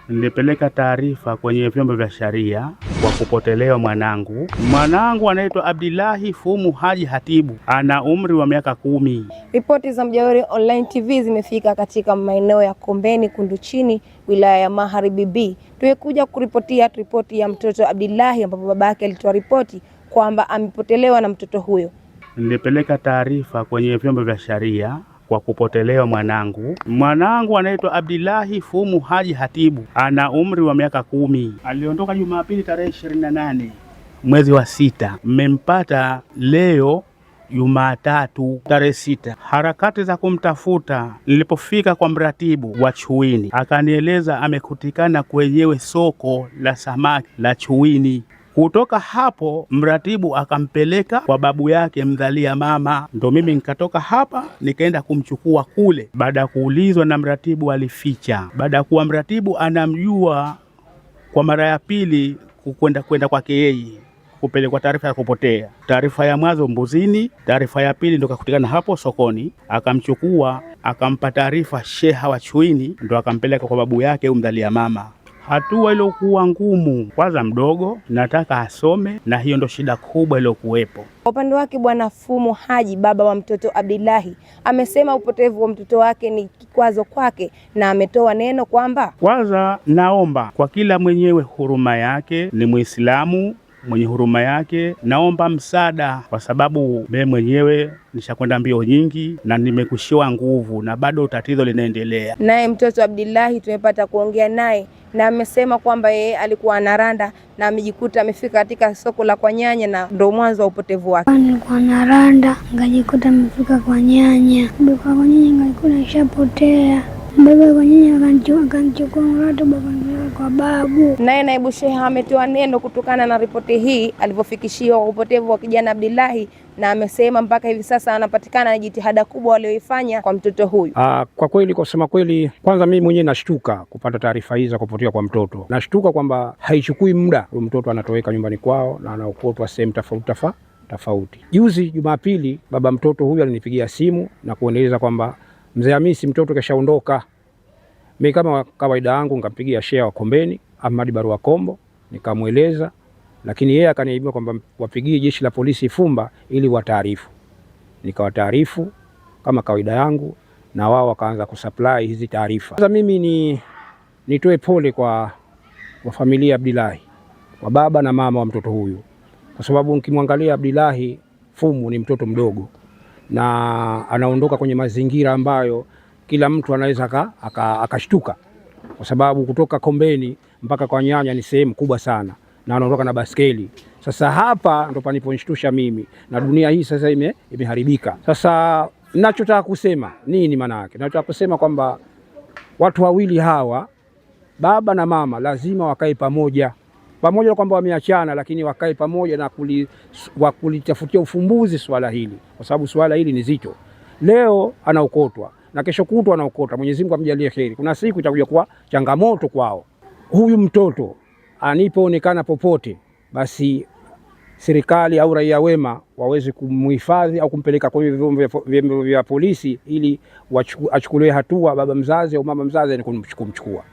Nilipeleka taarifa kwenye vyombo vya sheria kwa kupotelewa mwanangu. Mwanangu anaitwa Abdillahi Fumu Haji Hatibu, ana umri wa miaka 10. Ripoti za Mjauri Online TV zimefika katika maeneo ya Kombeni Kunduchini, wilaya ya Magharibi B. Tumekuja kuripotia ripoti ya mtoto Abdillahi, ambapo babake alitoa ripoti kwamba amepotelewa na mtoto huyo. Nilipeleka taarifa kwenye vyombo vya sheria kwa kupotelewa mwanangu. Mwanangu anaitwa Abdillahi Fumu Haji Hatibu, ana umri wa miaka 10. Aliondoka Jumapili tarehe 28 mwezi wa 6. Mmempata leo Jumatatu tarehe 6. Harakati za kumtafuta, nilipofika kwa mratibu wa Chuini akanieleza amekutikana kwenyewe soko la samaki la Chuini. Kutoka hapo mratibu akampeleka kwa babu yake mdhalia mama. Ndo mimi nikatoka hapa nikaenda kumchukua kule. Baada ya kuulizwa na mratibu alificha. Baada ya kuwa mratibu anamjua kwa mara ya pili kwenda kwake yeye kupelekwa taarifa ya kupotea. Taarifa ya mwanzo Mbuzini, taarifa ya pili ndo kakutikana hapo sokoni. Akamchukua akampa taarifa sheha wa Chuini, ndo akampeleka kwa babu yake mdhalia mama. Hatua iliyokuwa ngumu, kwanza mdogo nataka asome, na hiyo ndo shida kubwa iliyokuwepo. Kwa upande wake Bwana Fumu Haji, baba wa mtoto Abdillahi, amesema upotevu wa mtoto wake ni kikwazo kwake, na ametoa neno kwamba kwanza naomba kwa kila mwenyewe huruma yake, ni Muislamu mwenye huruma yake, naomba msaada, kwa sababu mimi mwenyewe nishakwenda mbio nyingi na nimekushiwa nguvu na bado tatizo linaendelea. Naye mtoto Abdillahi tumepata kuongea naye, na amesema kwamba yeye alikuwa anaranda na amejikuta amefika katika soko la kwa nyanya, na ndio mwanzo wa upotevu wake. Nilikuwa naranda ngajikuta amefika kwa nyanya, kwa nyanya ngajikuta ishapotea. Baba kwa nyanya akanichukua mrato kwa babu. Naye naibu sheha ametoa neno kutokana na ripoti hii alivyofikishiwa upotevu wa kijana Abdillahi, na amesema mpaka hivi sasa anapatikana na jitihada kubwa walioifanya kwa mtoto huyu. Kwa kweli, kwa kusema kweli, kwanza mimi mwenyewe nashtuka kupata taarifa hizi za kupotea kwa mtoto. Nashtuka kwamba haichukui muda mtoto anatoweka nyumbani kwao na anaokotwa sehemu tofauti. Juzi Jumapili baba mtoto huyu alinipigia simu na kueleza kwamba Mzee Hamisi mtoto keshaondoka. Mimi kama kawaida yangu nikampigia sheha wa Kombeni Ahmad Barua Kombo nikamweleza, lakini yeye akaniambia kwamba wapigie jeshi la polisi Ifumba ili wataarifu. Nikawataarifu kama kawaida yangu na wao wakaanza kusupply hizi taarifa. Sasa mimi nitoe pole kwa familia Abdillahi, kwa baba na mama wa mtoto huyu, kwa sababu nikimwangalia Abdillahi Fumu ni mtoto mdogo na anaondoka kwenye mazingira ambayo kila mtu anaweza akashtuka, kwa sababu kutoka Kombeni mpaka kwa nyanya ni sehemu kubwa sana, na anaondoka na baskeli. Sasa hapa ndo paniponishtusha mimi, na dunia hii sasa imeharibika. Sasa ninachotaka kusema nini maana yake? Ninachotaka kusema kwamba watu wawili hawa, baba na mama, lazima wakae pamoja kwamba wameachana, lakini wakae pamoja na kulitafutia ufumbuzi swala hili, kwa sababu swala hili ni zito. Leo anaokotwa na kesho kutwa anaokota. Mwenyezi Mungu amjalie kheri. Kuna siku itakuja kuwa changamoto kwao. Huyu mtoto anipoonekana popote, basi serikali au raia wema waweze kumhifadhi au kumpeleka kwa vyombo vya polisi ili achukuliwe hatua baba mzazi au mama mzazi ni kumchukua.